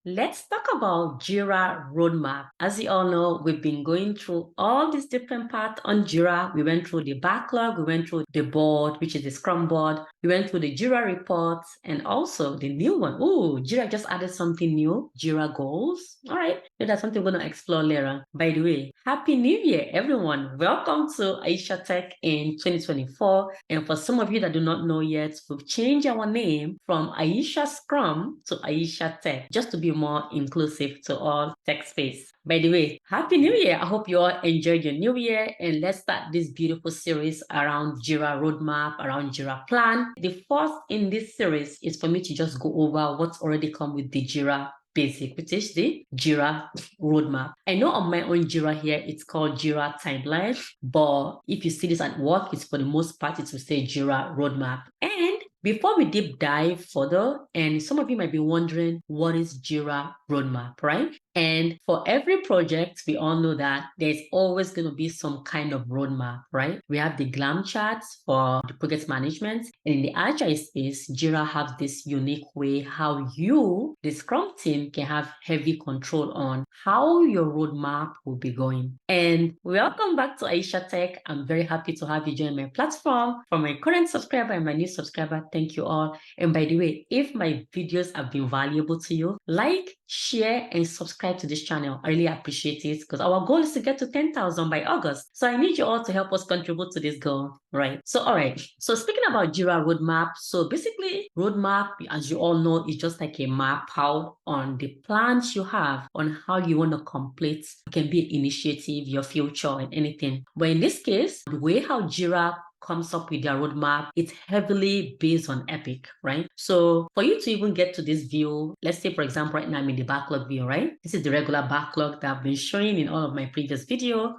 Let's talk about Jira RoadMap. As you all know, we've been going through all these different parts on Jira. We went through the backlog, we went through the board, which is the Scrum board. We went through the Jira reports and also the new one. Oh, Jira just added something new, Jira goals. All right, so that's something we're going to explore later. By the way, Happy New Year, everyone. Welcome to AishaTech in 2024. And for some of you that do not know yet, we've changed our name from Aisha Scrum to AishaTech just to be more inclusive to all tech space. By the way, Happy New Year. I hope you all enjoyed your new year, and let's start this beautiful series around Jira Roadmap, around Jira Plan. The first in this series is for me to just go over what's already come with the Jira basic, which is the Jira Roadmap. I know on my own Jira here, it's called Jira Timeline, but if you see this at work, it's for the most part, it will say Jira Roadmap. And before we deep dive further, and some of you might be wondering, what is Jira Roadmap, right? And for every project, we all know that there's always going to be some kind of roadmap, right? We have the GLAM charts for the project management. And in the Agile space, Jira has this unique way how you, the Scrum team, can have heavy control on how your roadmap will be going. And welcome back to AishaTech. I'm very happy to have you join my platform. For my current subscriber and my new subscriber, thank you all. And by the way, if my videos have been valuable to you, like, share, and subscribe to this channel. I really appreciate it because our goal is to get to 10,000 by August. So I need you all to help us contribute to this goal, right? So, all right. So speaking about Jira Roadmap, so basically roadmap, as you all know, is just like a map out on the plans you have on how you want to complete. It can be an initiative, your future, and anything. But in this case, the way how Jira comes up with their roadmap, it's heavily based on Epic, right? So for you to even get to this view, let's say, for example, right now I'm in the backlog view, right? This is the regular backlog that I've been showing in all of my previous video.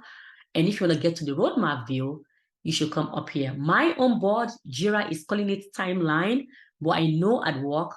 And if you want to get to the roadmap view, you should come up here. My own board, Jira is calling it timeline, but I know at work,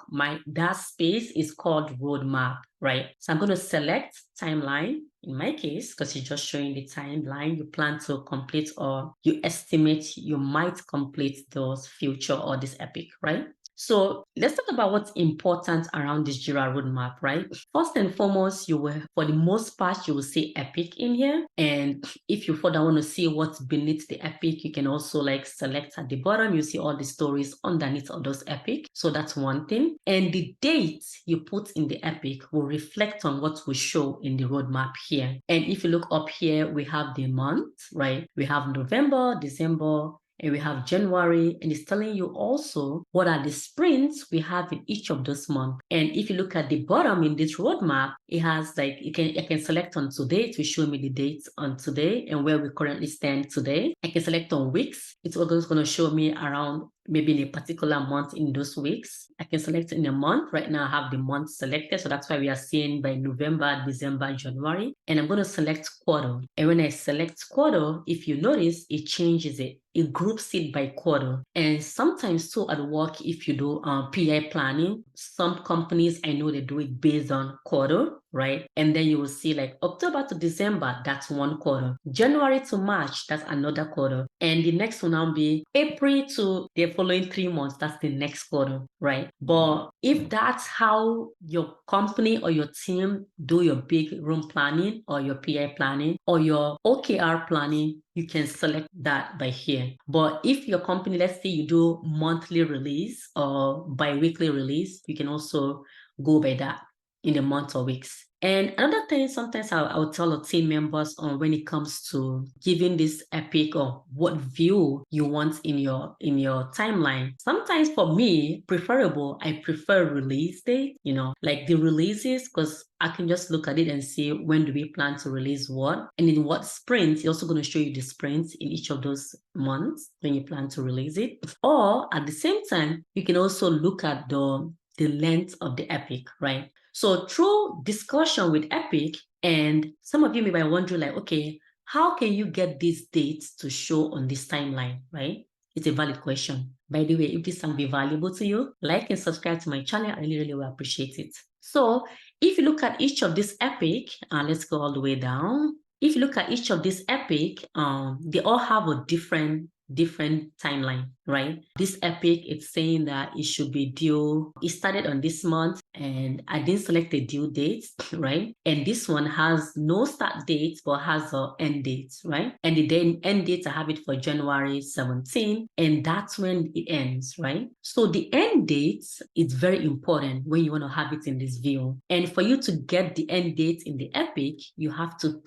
that space is called roadmap, right? So I'm going to select timeline in my case, because it's just showing the timeline you plan to complete or you estimate you might complete those future or this epic, right? So let's talk about what's important around this Jira roadmap, right? First and foremost, you will, for the most part, you will see epic in here. And if you further want to see what's beneath the epic, you can also like select at the bottom, you see all the stories underneath of those epic. So that's one thing. And the dates you put in the epic will reflect on what we show in the roadmap here. And if you look up here, we have the month, right? We have November, December, and we have January, and it's telling you also what are the sprints we have in each of those months. And if you look at the bottom in this roadmap, it has like, I can select on today to show me the dates on today and where we currently stand today. I can select on weeks. It's always going to show me around maybe in a particular month in those weeks. I can select in a month. Right now I have the month selected. So that's why we are seeing by November, December, January. And I'm going to select quarter. And when I select quarter, if you notice, it changes it. It groups it by quarter. And sometimes too at work, if you do PI planning, some companies, I know they do it based on quarter, right? And then you will see like October to December, that's one quarter. January to March, that's another quarter. And the next one will be April to the following 3 months, that's the next quarter, right? But if that's how your company or your team do your big room planning or your PI planning or your OKR planning, you can select that by here. But if your company, let's say you do monthly release or bi-weekly release, you can also go by that in the month or weeks. And another thing, sometimes I'll tell our team members on when it comes to giving this epic or what view you want in your timeline. Sometimes for me, preferable, I prefer release date, like the releases, because I can just look at it and see when do we plan to release what and in what sprint. It's also going to show you the sprints in each of those months when you plan to release it. Or at the same time, you can also look at the length of the epic, right? So through discussion with Epic, and some of you may be wondering like, okay, how can you get these dates to show on this timeline, right? It's a valid question. By the way, if this can be valuable to you, like and subscribe to my channel. I really, really will appreciate it. So if you look at each of this Epic, let's go all the way down. If you look at each of this epic, they all have a different different timeline, right? This epic, it's saying that it should be due. It started on this month and I didn't select a due date, right? And this one has no start date, but has an end date, right? And the end date, I have it for January 17, and that's when it ends, right? So the end date is very important when you want to have it in this view. And for you to get the end date in the epic, you have to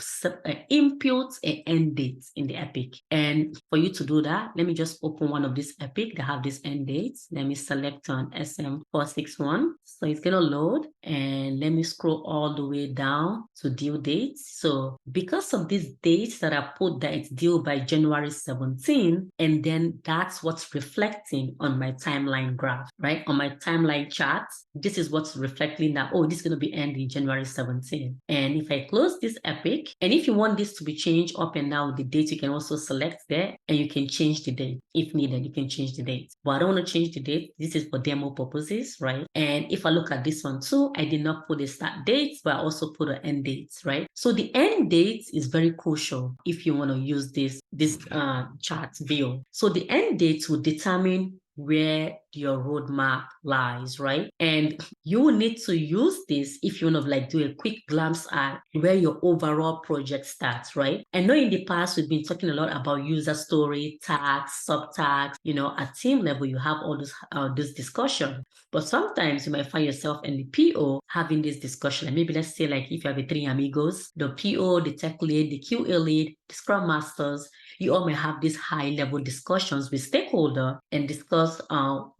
input an end date in the epic. And for you to do that, let me just open one of these epic that have this end dates. Let me select on SM461. So it's going to load, and let me scroll all the way down to due dates. So because of these dates that I put that it's due by January 17, and then that's what's reflecting on my timeline graph, right? On my timeline chart, this is what's reflecting that, oh, this is going to be ending January 17. And if I close this epic, and if you want this to be changed up and down the date, you can also select there and you can change the date. If needed, you can change the date. But I don't want to change the date. This is for demo purposes, right? And if I look at this one too, I did not put a start date, but I also put an end date, right? So the end date is very crucial if you want to use this chart view. So the end date will determine where your roadmap lies, right? And you will need to use this if you want to do a quick glance at where your overall project starts, right? I know in the past we've been talking a lot about user story, tags, subtags. At team level, you have all this discussion. But sometimes you might find yourself in the PO having this discussion. And maybe let's say if you have 3 amigos, the PO, the tech lead, the QA lead, the Scrum Masters, you all may have these high-level discussions with stakeholder and discuss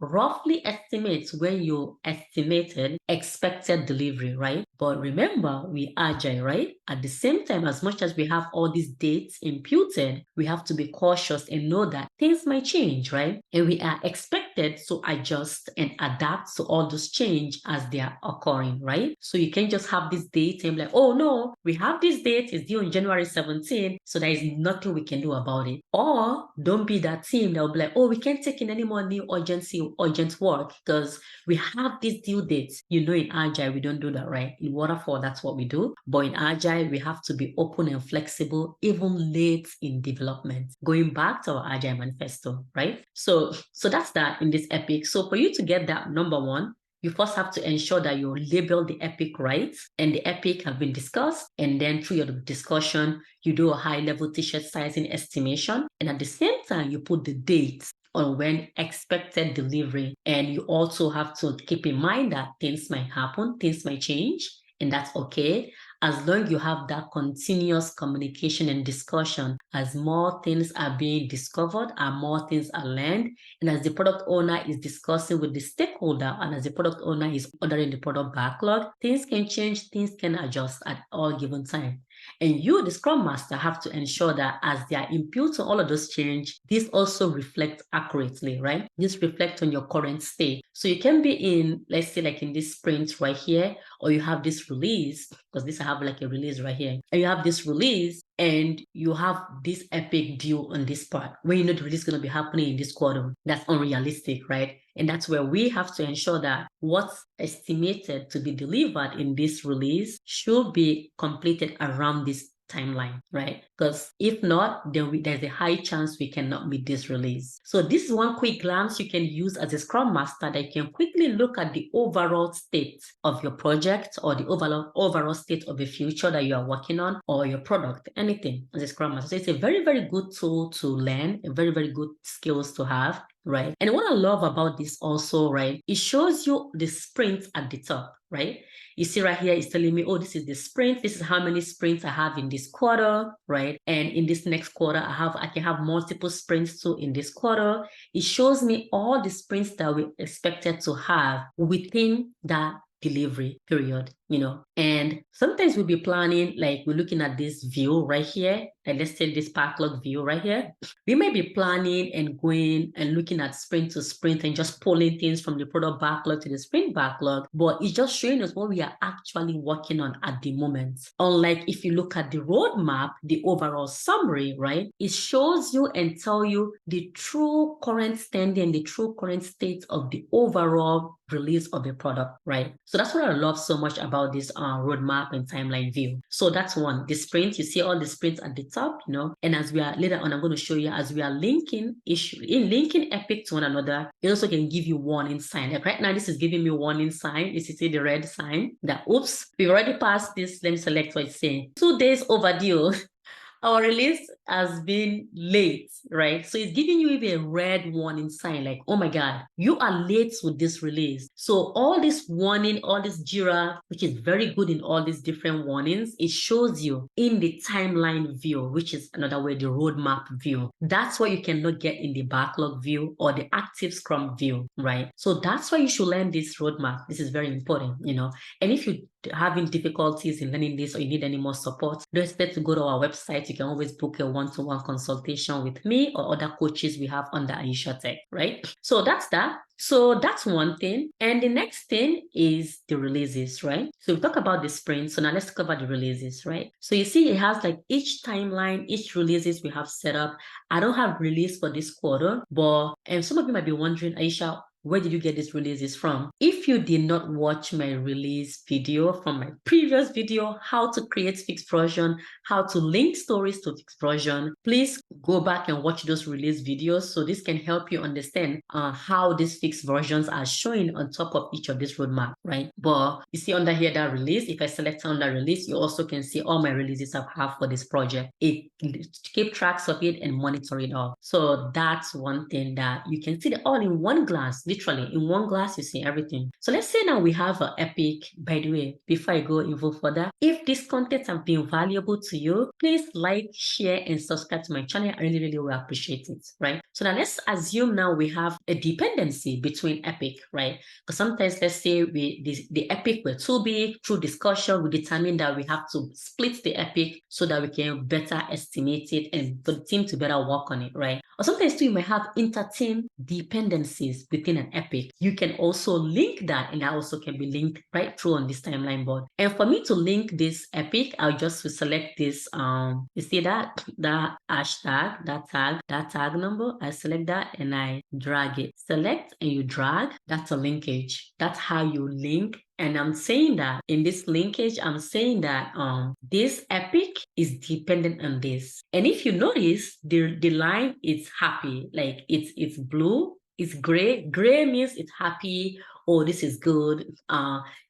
roughly estimates when you estimated expected delivery, right? But remember, we agile, right? At the same time, as much as we have all these dates imputed, we have to be cautious and know that things might change, right? And we are expected to adjust and adapt to all those change as they are occurring, right? So you can't just have this date and be like, oh no, we have this date, it's due on January 17, so there is nothing we can do about it. Or don't be that team that will be like, oh, we can't take in any more new urgent work because we have these due dates. In Agile, we don't do that, right? In Waterfall, that's what we do. But in Agile, we have to be open and flexible, even late in development. Going back to our Agile manifesto, right? So that's that in this epic. So for you to get that, number one, you first have to ensure that you label the epic right, and the epic have been discussed. And then through your discussion, you do a high-level t-shirt sizing estimation. And at the same time, you put the dates on when expected delivery. And you also have to keep in mind that things might happen, things might change, and that's okay. As long as you have that continuous communication and discussion, as more things are being discovered and more things are learned, and as the product owner is discussing with the stakeholder, and as the product owner is ordering the product backlog, things can change, things can adjust at all given time. And you, the Scrum Master, have to ensure that as they are imputing all of those change, this also reflects accurately, right? This reflects on your current state. So you can be in, let's say in this sprint right here, or you have this release, because this I have a release right here, and you have this release, and you have this epic due on this part, when you know the release is going to be happening in this quarter. That's unrealistic, right? And that's where we have to ensure that what's estimated to be delivered in this release should be completed around this timeline, right? Because if not, then there's a high chance we cannot meet this release. So this is one quick glance you can use as a Scrum Master that you can quickly look at the overall state of your project, or the overall state of the future that you are working on, or your product, anything as a Scrum Master. So it's a very, very good tool to learn, a very, very good skills to have, right? And what I love about this also, right, it shows you the sprint at the top, right? You see right here, it's telling me, oh, this is the sprint. This is how many sprints I have in this quarter, right? And in this next quarter, I can have multiple sprints too in this quarter. It shows me all the sprints that we expected to have within that delivery period, and sometimes we'll be planning, we're looking at this view right here, and let's say this backlog view right here. We may be planning and going and looking at sprint to sprint and just pulling things from the product backlog to the sprint backlog, but it's just showing us what we are actually working on at the moment. Unlike if you look at the roadmap, the overall summary, right, it shows you and tell you the true current standing, the true current state of the overall release of a product, right? So that's what I love so much about about this roadmap and timeline view. So that's one. The sprint, you see all the sprints at the top, and as we are later on, I'm going to show you as we are linking Epic to one another, it also can give you warning sign. Like right now, this is giving me warning sign. You see the red sign that, oops, we've already passed this. Let me select what it's saying. 2 days overdue. Our release has been late, right? So it's giving you even a red warning sign like, oh my God, you are late with this release. So all this warning, all this Jira, which is very good in all these different warnings, it shows you in the timeline view, which is another way, the roadmap view. That's what you cannot get in the backlog view or the active Scrum view, right? So that's why you should learn this roadmap. This is very important, And if you having difficulties in learning this or you need any more support, don't hesitate to go to our website. You can always book a one-to-one consultation with me or other coaches we have under AishaTech, right? So that's that. So that's one thing. And the next thing is the releases, right? So we talk about the sprint. So now let's talk about the releases, right? So you see it has like each timeline, each releases we have set up. I don't have release for this quarter, but some of you might be wondering, Aisha, where did you get these releases from? If you did not watch my release video from my previous video, how to create fixed version, how to link stories to fixed version, please go back and watch those release videos. So this can help you understand how these fixed versions are showing on top of each of this roadmap, right? But you see under here that release, if I select under release, you also can see all my releases I have for this project. It keep tracks of it and monitor it all. So that's one thing that you can see it all in one glance. Literally, in one glass, you see everything. So let's say now we have an Epic. By the way, before I go even further, if this content has been valuable to you, please like, share, and subscribe to my channel. I really, really will appreciate it, right? So now let's assume now we have a dependency between Epic, right? Because sometimes let's say the Epic were too big. Through discussion, we determine that we have to split the Epic so that we can better estimate it and for the team to better work on it, right? Or sometimes too, you might have inter-team dependencies within an Epic. You can also link that, and that also can be linked right through on this timeline board. And for me to link this Epic, I'll just select this, you see that hashtag, that tag number, I select that and I drag it. Select and you drag, that's a linkage. That's how you link. And I'm saying that in this linkage, I'm saying that this Epic is dependent on this. And if you notice, the line is happy, like it's blue, it's gray. Gray means it's happy. Oh, this is good.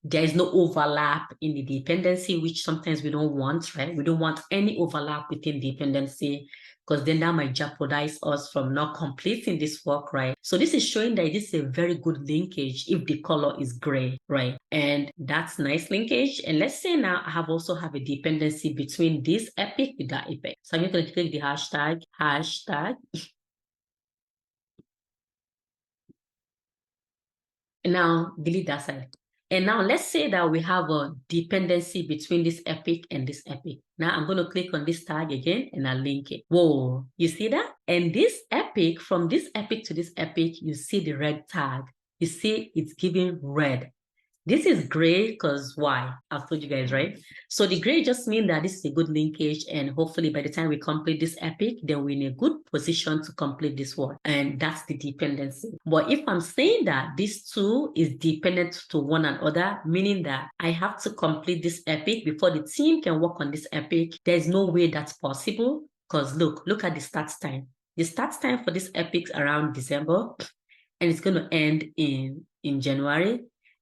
There is no overlap in the dependency, which sometimes we don't want, right? We don't want any overlap within dependency, because then that might jeopardize us from not completing this work, right? So this is showing that this is a very good linkage if the color is gray, right? And that's nice linkage. And let's say now I also have a dependency between this Epic with that Epic. So I'm going to click the hashtag. And now delete that side. And now let's say that we have a dependency between this Epic and this Epic. Now I'm going to click on this tag again and I'll link it. Whoa, you see that? And this Epic, from this Epic to this Epic, you see the red tag. You see it's giving red. This is gray because why? I've told you guys, right? So the gray just means that this is a good linkage, and hopefully by the time we complete this Epic, then we're in a good position to complete this work. And that's the dependency. But if I'm saying that this two is dependent to one another, meaning that I have to complete this Epic before the team can work on this Epic, there's no way that's possible. Because look at the start time. The start time for this Epic is around December, and it's going to end in January.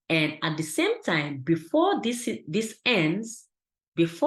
And at the same time, before this ends, this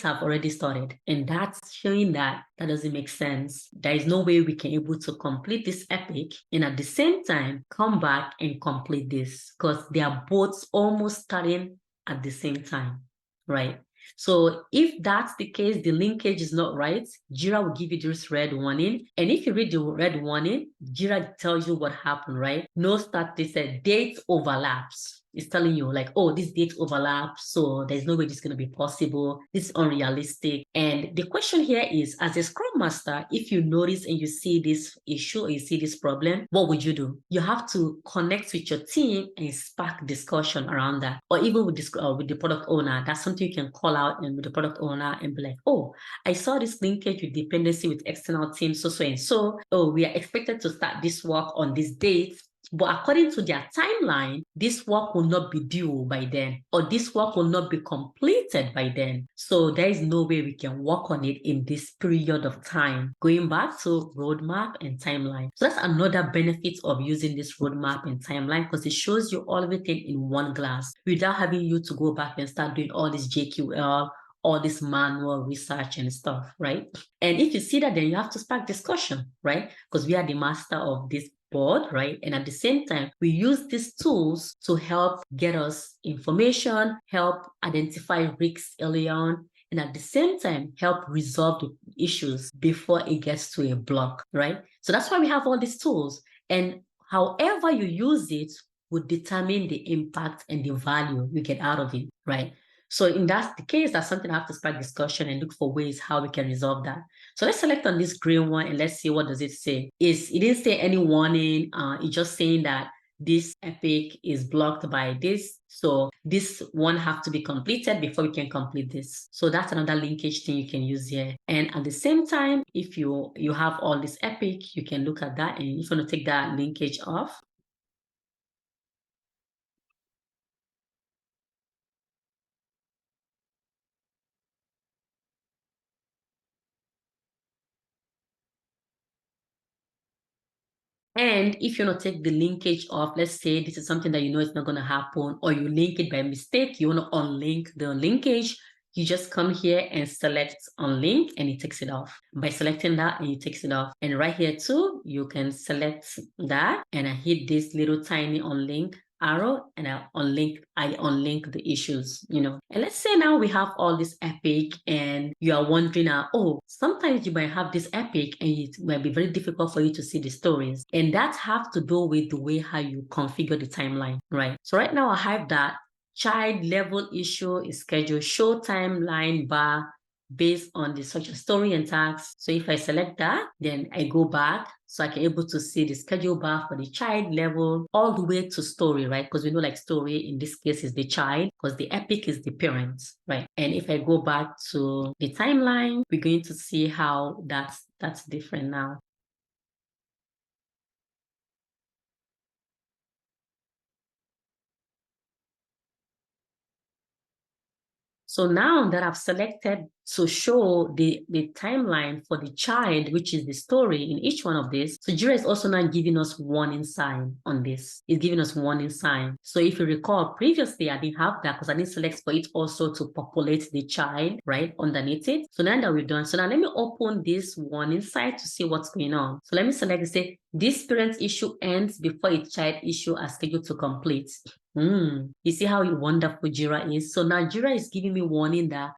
have already started. And that's showing that doesn't make sense. There is no way we can able to complete this Epic and at the same time come back and complete this, because they are both almost starting at the same time, right? So if that's the case, the linkage is not right, Jira will give you this red warning. And if you read the red warning, Jira tells you what happened, right? No start, they said date overlaps. It's telling you like, oh, this date overlaps, so there's no way this is going to be possible. This is unrealistic. And the question here is, as a Scrum Master, if you notice and you see this issue or you see this problem, what would you do? You have to connect with your team and spark discussion around that. Or even with the product owner, that's something you can call out and with the product owner and be like, oh, I saw this linkage with dependency with external teams, so and so. Oh, we are expected to start this work on this date. But according to their timeline, this work will not be due by then, or this work will not be completed by then. So there is no way we can work on it in this period of time. Going back to roadmap and timeline. So that's another benefit of using this roadmap and timeline, because it shows you everything in one glass without having you to go back and start doing all this JQL, all this manual research and stuff, right? And if you see that, then you have to spark discussion, right? Because we are the master of this board, right? And at the same time, we use these tools to help get us information, help identify risks early on, and at the same time, help resolve the issues before it gets to a block, right? So that's why we have all these tools. And however you use it would determine the impact and the value you get out of it, right? So in that the case, that's something I have to spark discussion and look for ways how we can resolve that. So let's select on this green one and let's see what does it say. It didn't say any warning. It's just saying that this epic is blocked by this. So this one have to be completed before we can complete this. So that's another linkage thing you can use here. And at the same time, if you have all this epic, you can look at that. And if you want to take that linkage off, and if you want to take the linkage off, let's say this is something that you know is not going to happen, or you link it by mistake, you want to unlink the linkage, you just come here and select unlink and it takes it off. By selecting that and it takes it off. And right here too, you can select that and I hit this little tiny unlink arrow and I unlink the issues, And let's say now we have all this epic and you are wondering, oh, sometimes you might have this epic and it might be very difficult for you to see the stories. And that has to do with the way how you configure the timeline, right? So right now I have that child level issue is scheduled show timeline bar based on the structure story and tags. So if I select that, then I go back so I can able to see the schedule bar for the child level all the way to story, right? Because we know like story in this case is the child because the epic is the parent, right? And if I go back to the timeline, we're going to see how that's different now. So now that I've selected to show the timeline for the child, which is the story in each one of these, so Jira is also now giving us warning sign on this. It's giving us warning sign. So if you recall, previously I didn't have that because I didn't select for it also to populate the child, right, underneath it. So now that we're done, so now let me open this warning sign to see what's going on. So let me select and say, this parent issue ends before its child issue are scheduled to complete. You see how wonderful Jira is? So now Jira is giving me warning that,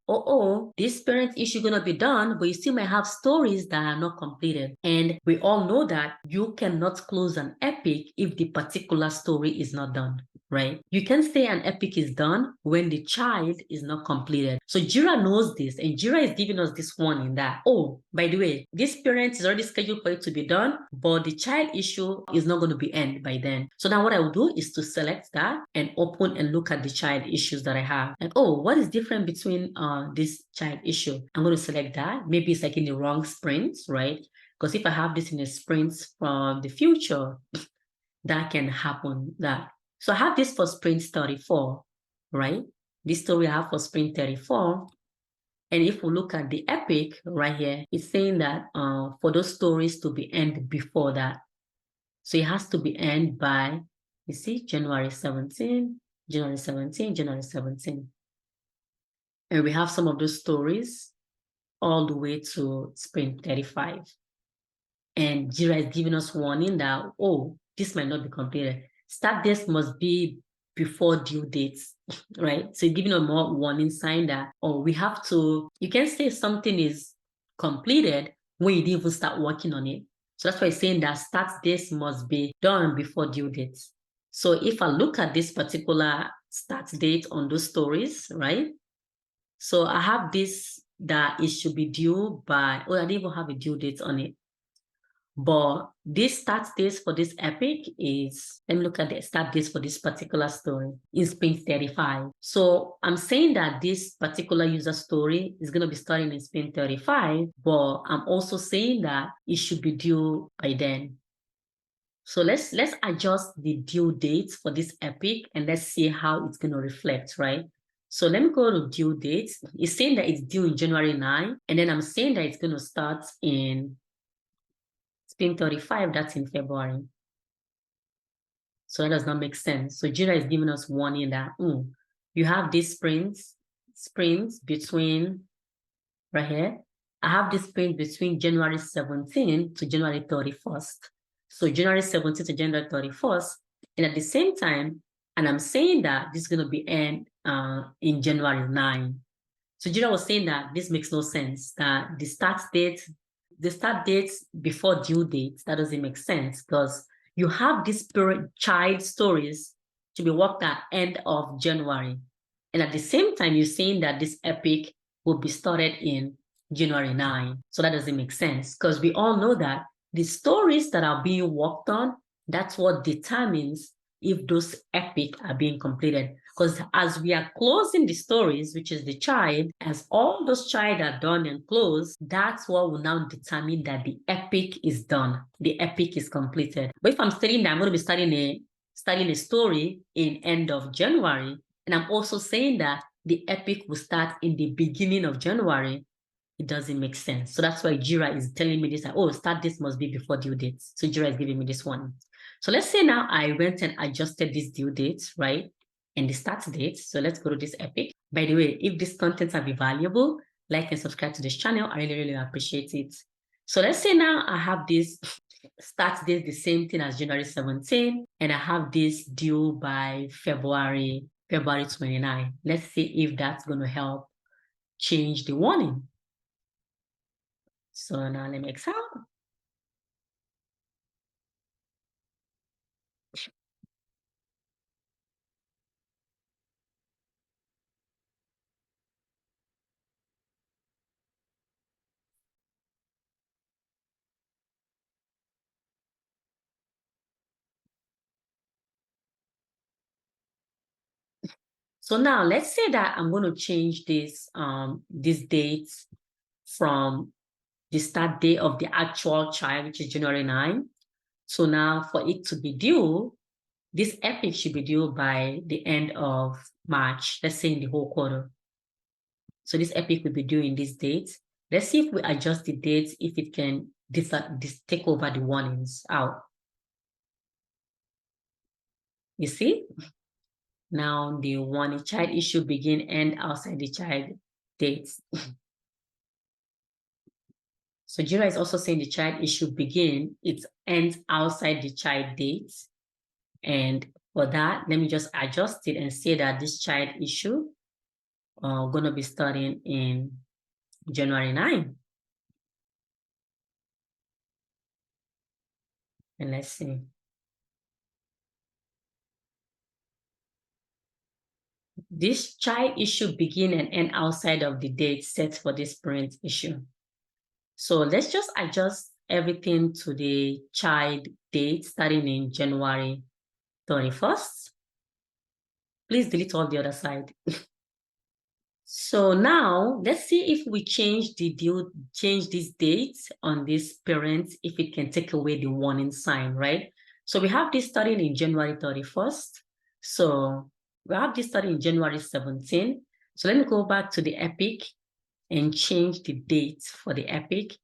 this parent issue gonna be done, but you still might have stories that are not completed. And we all know that you cannot close an epic if the particular story is not done, right? You can say an epic is done when the child is not completed. So Jira knows this, and Jira is giving us this warning that, by the way, this parent is already scheduled for it to be done, but the child issue is not going to be end by then. So now what I will do is to select that and open and look at the child issues that I have. And what is different between this child issue? I'm going to select that. Maybe it's like in the wrong sprint, right? Because if I have this in a sprint from the future, that can happen. So I have this for sprint 34, right? This story I have for sprint 34. And if we look at the epic right here, it's saying that for those stories to be end before that. So it has to be end by, you see, January 17, January 17, January 17. And we have some of those stories all the way to sprint 35. And Jira is giving us warning that, this might not be completed. Start dates must be before due dates, right? So giving a more warning sign that, we have to, you can say something is completed when you didn't even start working on it. So that's why it's saying that start dates must be done before due dates. So if I look at this particular start date on those stories, right? So I have this that it should be due by, I didn't even have a due date on it. But this start date for this epic is, let me look at the start date for this particular story, is sprint 35. So I'm saying that this particular user story is going to be starting in sprint 35, but I'm also saying that it should be due by then. So let's adjust the due dates for this epic and let's see how it's going to reflect, right? So let me go to due dates. It's saying that it's due in January 9, and then I'm saying that it's going to start in Sprint 35, that's in February. So that does not make sense. So Jira is giving us warning that you have these sprints between right here. I have this sprint between January 17 to January 31st. So January 17 to January 31st. And at the same time, and I'm saying that this is going to be end in January 9. So Jira was saying that this makes no sense, that the start dates before due dates, that doesn't make sense because you have these child stories to be worked at end of January. And at the same time, you're saying that this epic will be started in January 9. So that doesn't make sense because we all know that the stories that are being worked on, that's what determines if those epic are being completed. Because as we are closing the stories, which is the child, as all those child are done and closed, that's what will now determine that the epic is done. The epic is completed. But if I'm stating that I'm going to be starting a story in end of January, and I'm also saying that the epic will start in the beginning of January, it doesn't make sense. So that's why Jira is telling me this, like, oh, start this must be before due dates. So Jira is giving me this one. So let's say now I went and adjusted these due dates, right? And the start date. So let's go to this epic. By the way, if these contents are valuable, like and subscribe to this channel. I really, really appreciate it. So let's say now I have this start date, the same thing as January 17, and I have this due by February 29. Let's see if that's going to help change the warning. So now let me example. So now let's say that I'm going to change this dates from the start date of the actual child, which is January 9. So now for it to be due, this epic should be due by the end of March, let's say in the whole quarter. So this epic will be due in this date. Let's see if we adjust the dates, if it can take over the warnings out. You see? Now the warning child issue begin end outside the child dates. So Jira is also saying the child issue begin, it ends outside the child dates. And for that, let me just adjust it and say that this child issue going to be starting in January 9. And let's see. This child issue begin and end outside of the date set for this parent issue. So let's just adjust everything to the child date starting in January 31st. Please delete all the other side. So now let's see if we change these dates on this parent, if it can take away the warning sign, right? So we have this starting in January 31st. So we have this starting in January 17. So let me go back to the epic and change the dates for the epic.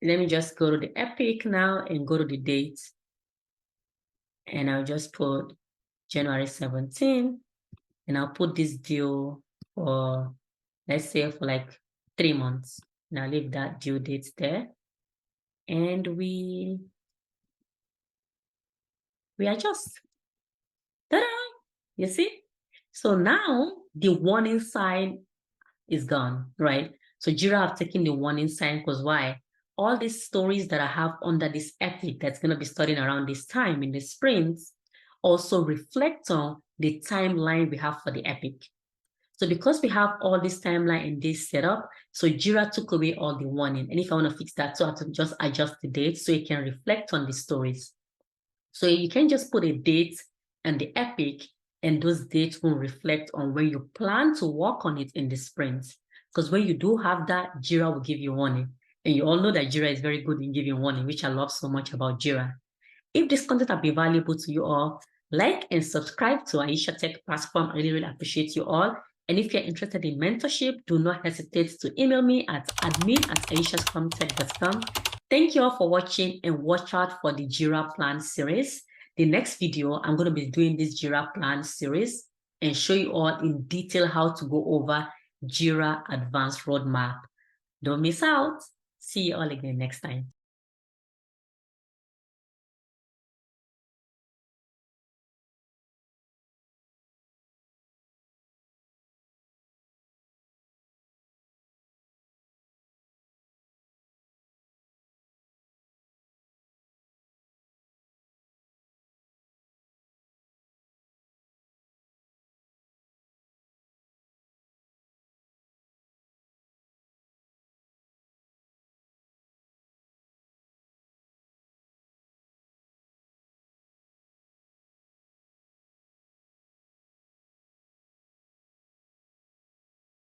Let me just go to the epic now and go to the dates. And I'll just put January 17. And I'll put this due for, let's say, for like 3 months. And I'll leave that due date there. And we adjust. Ta-da! You see? So now the warning sign is gone, right? So Jira have taken the warning sign because why? All these stories that I have under this epic that's going to be starting around this time in the sprints also reflect on the timeline we have for the epic. So because we have all this timeline and this setup, so Jira took away all the warning. And if I want to fix that, so I have to just adjust the date so it can reflect on the stories. So you can just put a date and the epic, and those dates will reflect on when you plan to work on it in the sprint. Because when you do have that, Jira will give you warning. And you all know that Jira is very good in giving warning, which I love so much about Jira. If this content has been valuable to you all, like and subscribe to AishaTech platform. I really appreciate you all. And if you're interested in mentorship, do not hesitate to email me at admin@aishascrumtech.com. Thank you all for watching, and watch out for the Jira Plan series. The next video, I'm going to be doing this Jira Plan series and show you all in detail how to go over Jira Advance RoadMap. Don't miss out. See you all again next time.